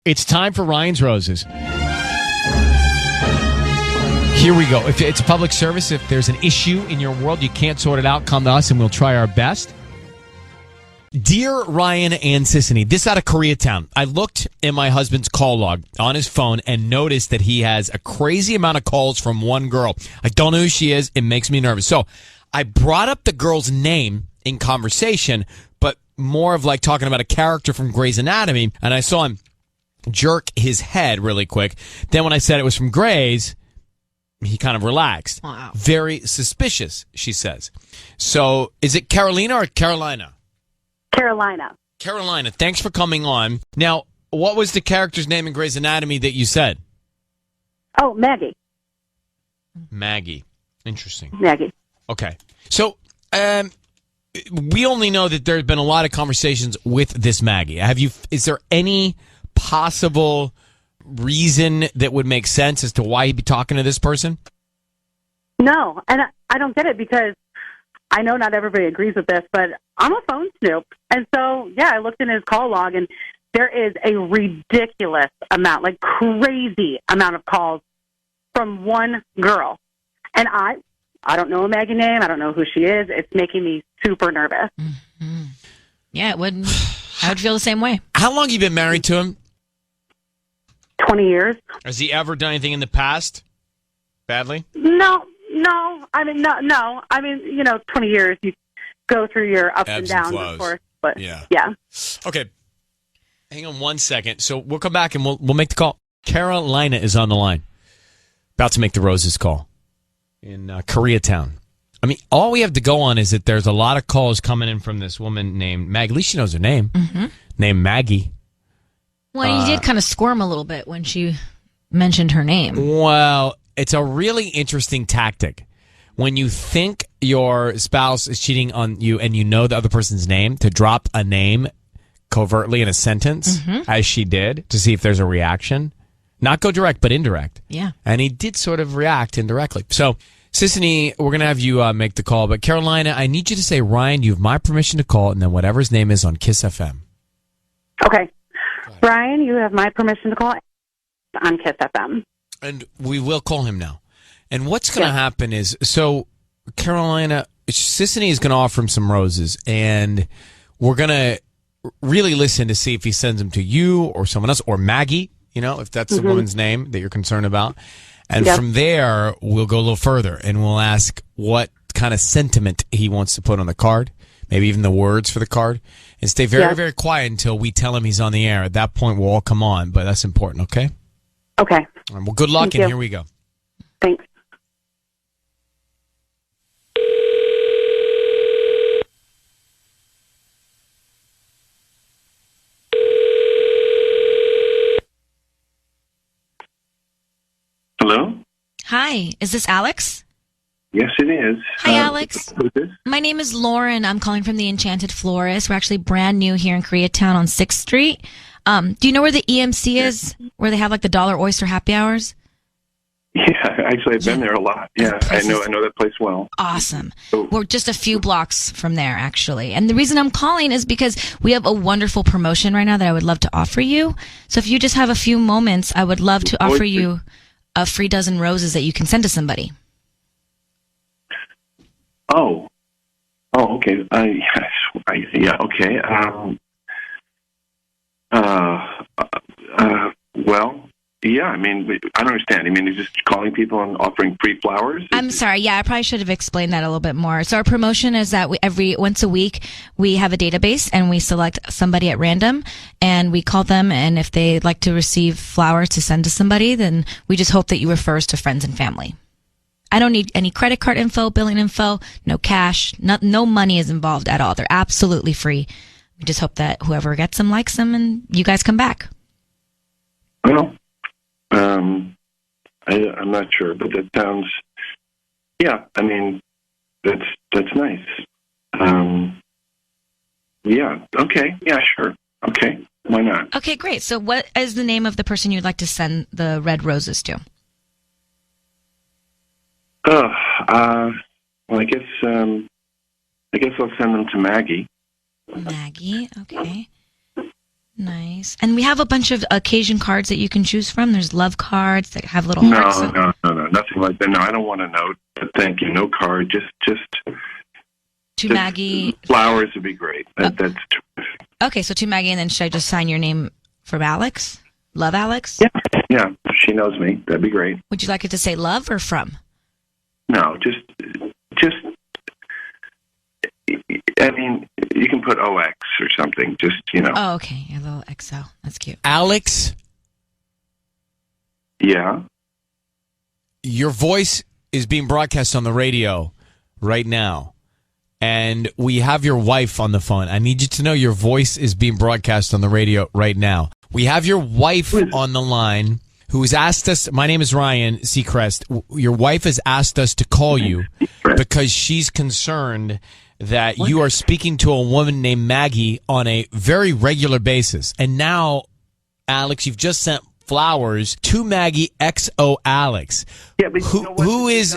It's time for Ryan's Roses. Here we go. If it's a public service, if there's an issue in your world, you can't sort it out, come to us and we'll try our best. Dear Ryan and Sissany, this out of Koreatown. I looked in my husband's call log on his phone and noticed that he has a crazy amount of calls from one girl. I don't know who she is. It makes me nervous. So I brought up the girl's name in conversation, but more of like talking about a character from Grey's Anatomy, and I saw him jerk his head really quick. Then when I said it was from Grey's, he kind of relaxed. Wow. Very suspicious, she says. So is it Carolina or Carolina? Carolina. Carolina, thanks for coming on. Now, what was the character's name in Grey's Anatomy that you said? Oh, Maggie. Maggie. Interesting. Maggie. Okay. So, we only know that there's been a lot of conversations with this Maggie. Is there any possible reason that would make sense as to why he'd be talking to this person? No, and I don't get it because I know not everybody agrees with this, but I'm a phone snoop. And so, yeah, I looked in his call log, and there is a ridiculous amount, like crazy amount of calls from one girl. And I don't know a Maggie name. I don't know who she is. It's making me super nervous. Mm-hmm. Yeah, it would. I would feel the same way. How long have you been married to him? 20 years. Has he ever done anything in the past badly? No. I mean, no. I mean, 20 years, you go through your ups and Ebbs downs, and flows. of course. But, Yeah. Okay. Hang on 1 second. So we'll come back and we'll make the call. Carolina is on the line. About to make the Roses call in Koreatown. I mean, all we have to go on is that there's a lot of calls coming in from this woman named Maggie. At least she knows her name. Mm-hmm. Named Maggie. Well, you did kind of squirm a little bit when she mentioned her name. Well, it's a really interesting tactic. When you think your spouse is cheating on you and you know the other person's name, to drop a name covertly in a sentence, as she did, to see if there's a reaction. Not go direct, but indirect. Yeah. And he did sort of react indirectly. So, Sissany, we're going to have you make the call. But Carolina, I need you to say, Ryan, you have my permission to call, and then whatever his name is on Kiss FM. Okay. Brian, you have my permission to call on Kiss FM. And we will call him now. And what's going to happen is, so Carolina, Sissany is going to offer him some roses, and we're going to really listen to see if he sends them to you or someone else, or Maggie, if that's the woman's name that you're concerned about. And from there, we'll go a little further, and we'll ask what kind of sentiment he wants to put on the card, maybe even the words for the card, and stay very, very quiet until we tell him he's on the air. At that point, we'll all come on, but that's important, okay? Okay. All right, well, good luck, and here we go. Thanks. Hello? Hi, is this Alex? Yes, it is. Hi, Alex. Who's this? My name is Lauren. I'm calling from the Enchanted Florist. We're actually brand new here in Koreatown on 6th Street. Do you know where the EMC is, where they have like the dollar oyster happy hours? Yeah, actually, I've been there a lot. Yeah, I know that place well. Awesome. Oh. We're just a few blocks from there, actually. And the reason I'm calling is because we have a wonderful promotion right now that I would love to offer you. So if you just have a few moments, I would love to offer you a free dozen roses that you can send to somebody. Oh, okay. Yeah, okay. Well, yeah, I mean, I don't understand. I mean, you're just calling people and offering free flowers? I'm sorry. Yeah, I probably should have explained that a little bit more. So our promotion is that once a week, we have a database and we select somebody at random and we call them. And if they'd like to receive flowers to send to somebody, then we just hope that you refer us to friends and family. I don't need any credit card info, billing info, no cash, no money is involved at all. They're absolutely free. We just hope that whoever gets them likes them and you guys come back. Well, I'm not sure, but that sounds, yeah, I mean, that's nice. Yeah, okay, yeah, sure. Okay, why not? Okay, great. So what is the name of the person you'd like to send the red roses to? Well, I guess I'll send them to Maggie. Maggie, okay. Nice. And we have a bunch of occasion cards that you can choose from. There's love cards that have little No, hearts. no, nothing like that. No, I don't want a note. But thank you. No card. Just To Maggie. Flowers would be great. That's terrific. Okay, so to Maggie, and then should I just sign your name from Alex? Love Alex? Yeah. If she knows me, that'd be great. Would you like it to say love or from? No, just. I mean, you can put OX or something. Just Oh, okay. A little XO. That's cute. Alex, Yeah. your voice is being broadcast on the radio right now. And we have your wife on the phone. I need you to know your voice is being broadcast on the radio right now. We have your wife on the line who has asked us. My name is Ryan Seacrest. Your wife has asked us to call you because she's concerned that you are speaking to a woman named Maggie on a very regular basis. And now, Alex, you've just sent flowers to Maggie XO Alex. Yeah, but you know what? Who is...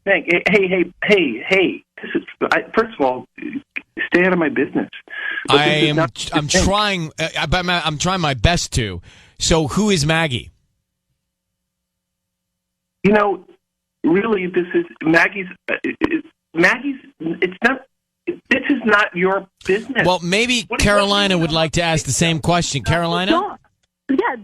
Hey. First of all, stay out of my business. I'm trying my best to. So who is Maggie? Really, this is Maggie's. It's not. This is not your business. Well, maybe Carolina would like to ask the same question. Carolina?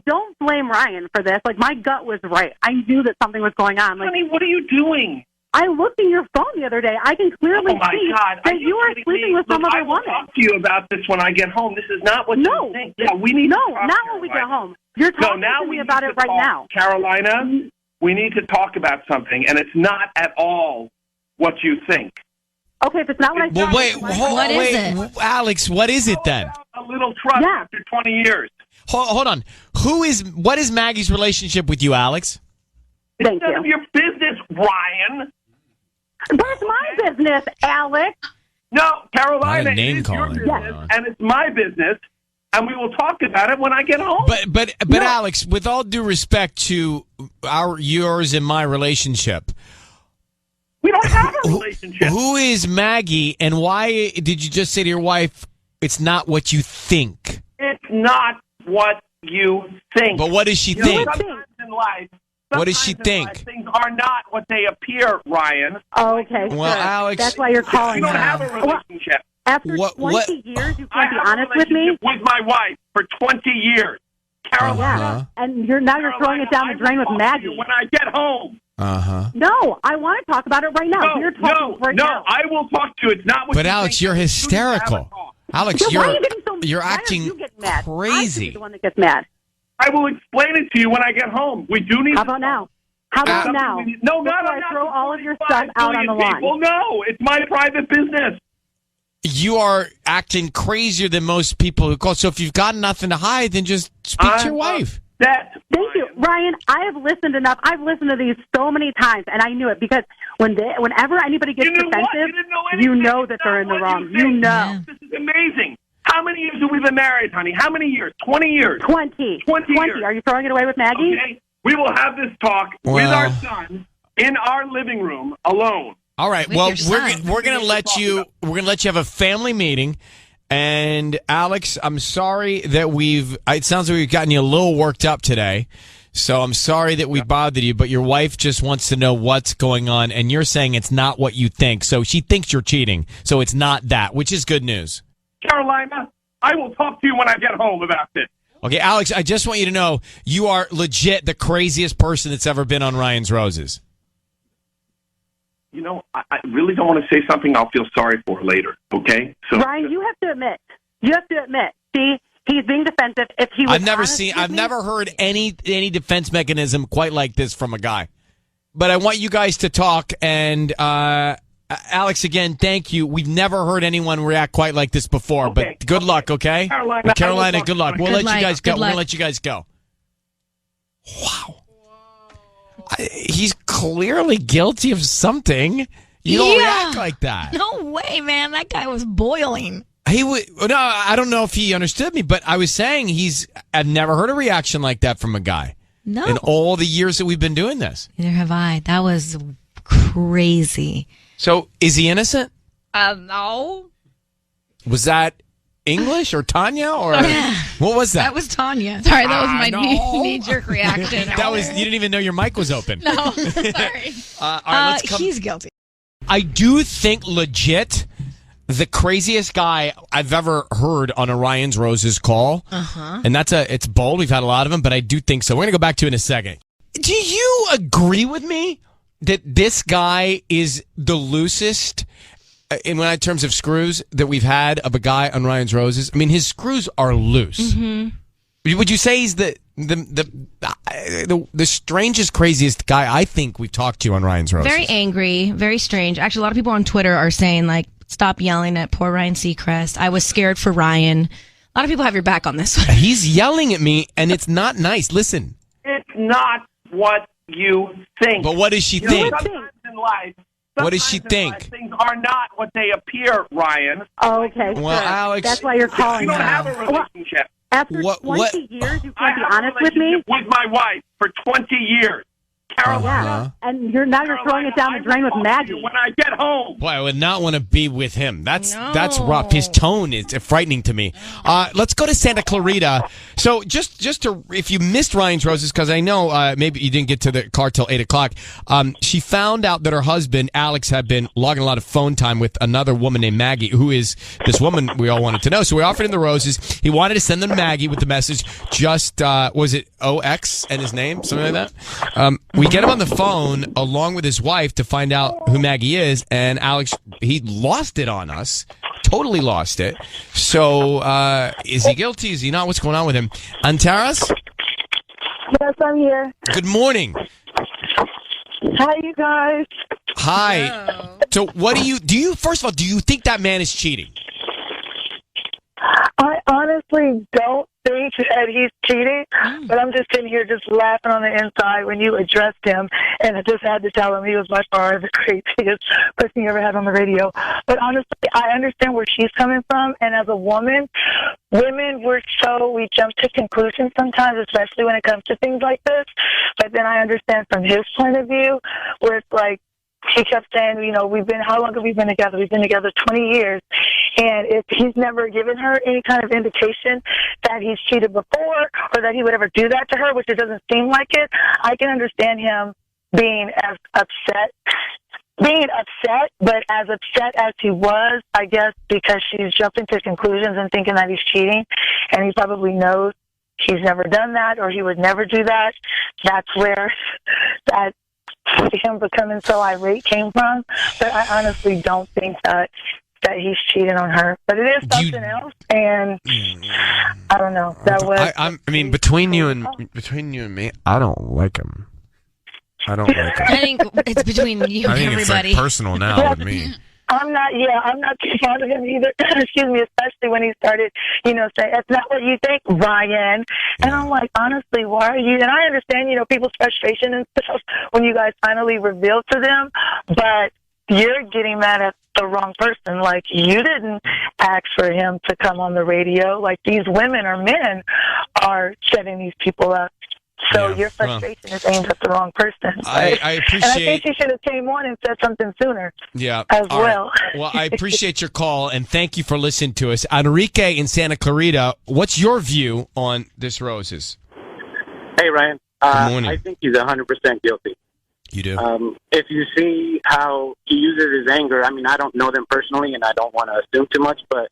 Don't blame Ryan for this. Like, my gut was right. I knew that something was going on. Like, honey, what are you doing? I looked in your phone the other day. I can clearly see that you are sleeping with some other woman. I will talk to you about this when I get home. This is not what you think. Yeah, we need to talk, not when we get home. You're talking to me about it right now. Carolina, we need to talk about something, and it's not at all what you think. Okay, if it's not what I think. Well, What is it? Alex, what is it then? A little trust after 20 years. Hold on. What is Maggie's relationship with you, Alex? It's none of your business, Ryan. That's my business, Alex. No, Carolina, Not a name it is your calling. business, and it's my business, and we will talk about it when I get home. But Alex, with all due respect to yours and my relationship, we don't have a relationship. Who is Maggie, and why did you just say to your wife, it's not what you think? It's not what you think. But what does she think? Sometimes in life, what does she think? Things are not what they appear, Ryan. Oh, okay. Well, sure. Alex, that's why you're calling. We don't her. have a relationship. After 20 years, you can't be honest with me. With my wife for 20 years, Carolina. Yeah, and you're throwing it down the drain with Maggie. When I get home. No, I want to talk about it right now. You're talking right now. I will talk to you. It's not what. But Alex, you're hysterical. Alex, you're acting mad? crazy. I'm the one that gets mad. I will explain it to you when I get home. We do need. How about now? How about now? No, not I throw all of your stuff out on the lawn. Well, no, it's my private business. You are acting crazier than most people who call. So if you've got nothing to hide, then just speak to your wife. Thank you, Ryan. I have listened enough. I've listened to these so many times, and I knew it because whenever anybody gets defensive, you know that they're in the wrong. You know. Yeah. This is amazing. How many years have we been married, honey? How many years? 20 years. 20 years. Are you throwing it away with Maggie? Okay. We will have this talk with our son in our living room alone. All right. Well, we're going to let you have a family meeting. And Alex, I'm sorry that it sounds like we've gotten you a little worked up today. So I'm sorry that we bothered you, but your wife just wants to know what's going on. And you're saying it's not what you think. So she thinks you're cheating. So it's not that, which is good news. Carolina, I will talk to you when I get home about this. Okay, Alex, I just want you to know you are legit the craziest person that's ever been on Ryan's Roses. I really don't want to say something I'll feel sorry for later, okay? So, Ryan, you have to admit. See, he's being defensive. If he was I've never heard any defense mechanism quite like this from a guy. But I want you guys to talk, and Alex, again, thank you. We've never heard anyone react quite like this before, but good luck, okay? Carolina, good luck. We'll let you guys go. We'll let you guys go. Wow. He's clearly guilty of something. You don't react like that. No way, man. That guy was boiling. No, I don't know if he understood me, but I was saying I've never heard a reaction like that from a guy. No. In all the years that we've been doing this. Neither have I. That was crazy. So, is he innocent? No. Was that English or Tanya or what was that? That was Tanya. Sorry, that was my no. knee-jerk reaction. That was, you didn't even know your mic was open. No, sorry. All right, let's come. He's guilty. I do think legit the craziest guy I've ever heard on Orion's Roses call. And it's bold. We've had a lot of them, but I do think so. We're going to go back to it in a second. Do you agree with me that this guy is the loosest in terms of screws that we've had of a guy on Ryan's Roses? I mean, his screws are loose. Would you say he's the strangest, craziest guy I think we've talked to on Ryan's Roses? Very angry, very strange. Actually, a lot of people on Twitter are saying, like, stop yelling at poor Ryan Seacrest. I was scared for Ryan. A lot of people have your back on this one. He's yelling at me, and it's not nice. Listen. It's not what you think. But what does she think? Sometimes in life, What does she think? things are not what they appear, Ryan. Oh, okay. Well, sure. Alex, that's why you're calling. You don't now. have a relationship. After What- 20 years, you I can't be have a honest with me. relationship with my wife for 20 years. Carolina. And you're throwing it down the drain with Maggie. When I get home. boy, I would not want to be with him. That's rough. His tone is frightening to me. Let's go to Santa Clarita. So just to, if you missed Ryan's Roses, because I know maybe you didn't get to the car till 8:00. She found out that her husband Alex had been logging a lot of phone time with another woman named Maggie, who is this woman we all wanted to know. So we offered him the roses. He wanted to send them to Maggie with the message. Just was it OX and his name, something like that. We get him on the phone along with his wife to find out who Maggie is, and Alex, he lost it on us. Totally lost it. So, is he guilty? Is he not? What's going on with him? Antaras? Yes, I'm here. Good morning. Hi, you guys. Hi. So, what do you, first of all, do you think that man is cheating? I honestly don't think that he's cheating, but I'm just sitting here just laughing on the inside when you addressed him, and I just had to tell him he was by far the craziest person you ever had on the radio. But honestly, I understand where she's coming from, and as a woman, women, we jump to conclusions sometimes, especially when it comes to things like this. But then I understand from his point of view, where it's like, he kept saying, how long have we been together? We've been together 20 years. And if he's never given her any kind of indication that he's cheated before or that he would ever do that to her, which it doesn't seem like it, I can understand him being upset, but as upset as he was, I guess, because she's jumping to conclusions and thinking that he's cheating, and he probably knows he's never done that or he would never do that. That's where that him becoming so irate came from. But I honestly don't think that he's cheating on her. But it is something else, and I don't know. I mean, between you and me, I don't like him. I don't like him. I think it's between you and everybody. It's like personal now with me. I'm not too fond of him either. Excuse me, especially when he started, saying, "It's not what you think, Ryan." And I'm like, honestly, why are you? And I understand, people's frustration and stuff when you guys finally reveal to them, but you're getting mad at the wrong person. Like, you didn't ask for him to come on the radio. Like, these women or men are setting these people up. So your frustration is aimed at the wrong person. I appreciate. And I think you should have came on and said something sooner. Yeah, as well. Right. Well, I appreciate your call and thank you for listening to us. Enrique in Santa Clarita, what's your view on this Roses? Hey, Ryan. Good morning. I think he's 100% guilty. You do? If you see how he uses his anger, I mean, I don't know them personally, and I don't want to assume too much, but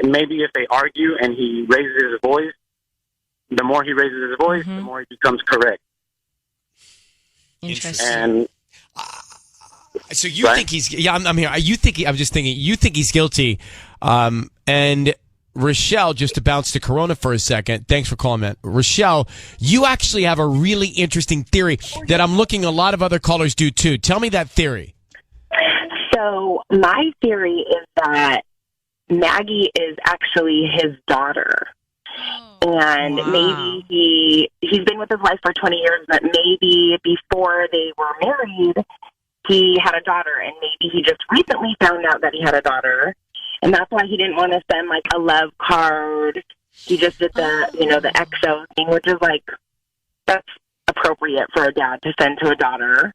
maybe if they argue and he raises his voice, the more he raises his voice, the more he becomes correct. Interesting. And so you think he's? Yeah, I'm here. I'm just thinking. You think he's guilty? And Rochelle, just to bounce to Corona for a second. Thanks for calling, man. Rochelle, you actually have a really interesting theory that I'm looking a lot of other callers do too. Tell me that theory. So my theory is that Maggie is actually his daughter. And maybe he's been with his wife for 20 years, but maybe before they were married, he had a daughter, and maybe he just recently found out that he had a daughter, and that's why he didn't want to send, like, a love card. He just did the XO thing, which is, like, that's appropriate for a dad to send to a daughter.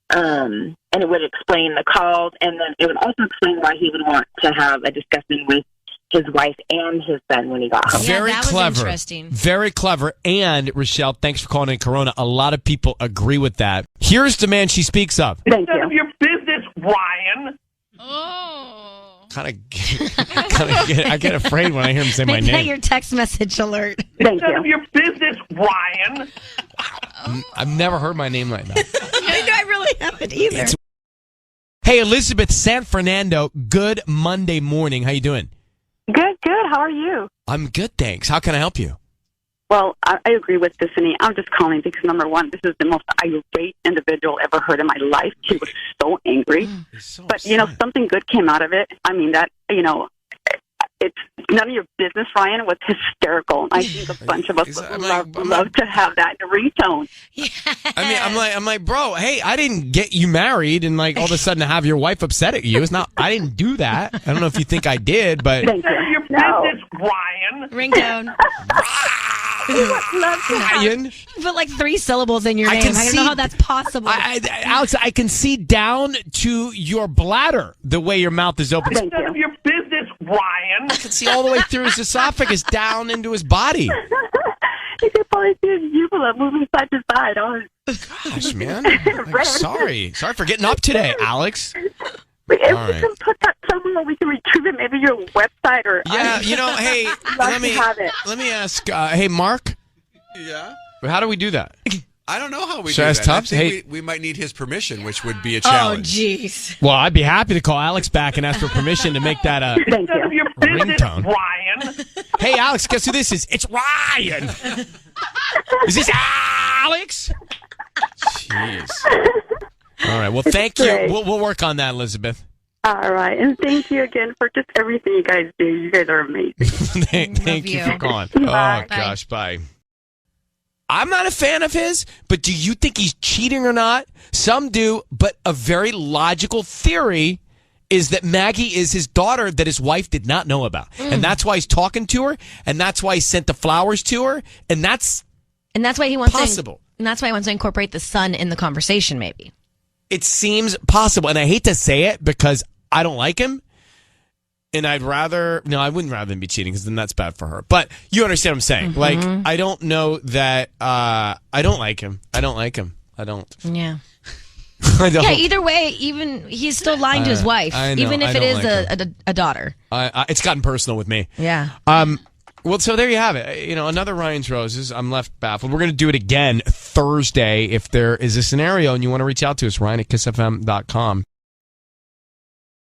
And it would explain the calls, and then it would also explain why he would want to have a discussion with his wife and his son when he got home. Very that was clever. interesting. Very clever. And, Rochelle, thanks for calling in Corona. A lot of people agree with that. Here's the man she speaks of. Thank None of you. your business, Ryan. I get afraid when I hear him say my Make that name. your text message alert. Thank None of you. your business, Ryan. I've never heard my name like that. I really haven't either. Hey, Elizabeth, San Fernando, good Monday morning. How you doing? Good. How are you? I'm good, thanks. How can I help you? Well, I agree with Tiffany. I'm just calling because, number one, this is the most irate individual ever heard in my life. He was so angry. But, something good came out of it. I mean, it's none of your business, Ryan, was hysterical. I think a bunch of us would love to have that in a ringtone. Yeah. I mean, I'm like, bro, hey, I didn't get you married and all of a sudden have your wife upset at you. It's not, I didn't do that. I don't know if you think I did, but. Thank None of you. your business, Ryan. Ringtone. Ryan. You put like 3 syllables in your I name. can I don't see- know how that's possible. Alex, I can see down to your bladder the way your mouth is open. Thank None of you. your business, Ryan. I can see all the way through his esophagus down into his body. You could probably see his uvula moving side to side. Oh, Gosh, man. Like, sorry for getting up today, Alex. if All we right. can put that somewhere we can retrieve it, maybe your website or. Yeah, hey, love to have it. let me ask, hey, Mark, Yeah. how do we do that? I don't know how we Should do I ask that. I Tubbs? think Hey. we might need his permission, which would be a Oh, challenge. jeez. Well, I'd be happy to call Alex back and ask for permission to make that a Thank None of you. your business, ringtone. Ryan. Hey, Alex, guess who this is? It's Ryan. Is this Alex? Jeez. All right. Well, thank you. Great. We'll work on that, Elizabeth. All right, and thank you again for just everything you guys do. You guys are amazing. Thank you you. for calling. Bye. Oh, gosh, bye. I'm not a fan of his, but do you think he's cheating or not? Some do, but a very logical theory is that Maggie is his daughter that his wife did not know about. And that's why he's talking to her, and that's why he sent the flowers to her, and that's And that's why he wants possible. and that's why he wants to incorporate the son in the conversation, maybe. It seems possible, and I hate to say it because I don't like him, and I wouldn't rather than be cheating because then that's bad for her. But you understand what I'm saying? Mm-hmm. Like, I don't know that I don't like him. I don't. Yeah. I don't. Yeah, either way, even he's still lying to his wife, I know, even if I it don't is like a daughter. It's gotten personal with me. Yeah. Well, so there you have it. Another Ryan's Roses. I'm left baffled. We're going to do it again Thursday if there is a scenario and you want to reach out to us, Ryan at kissfm.com.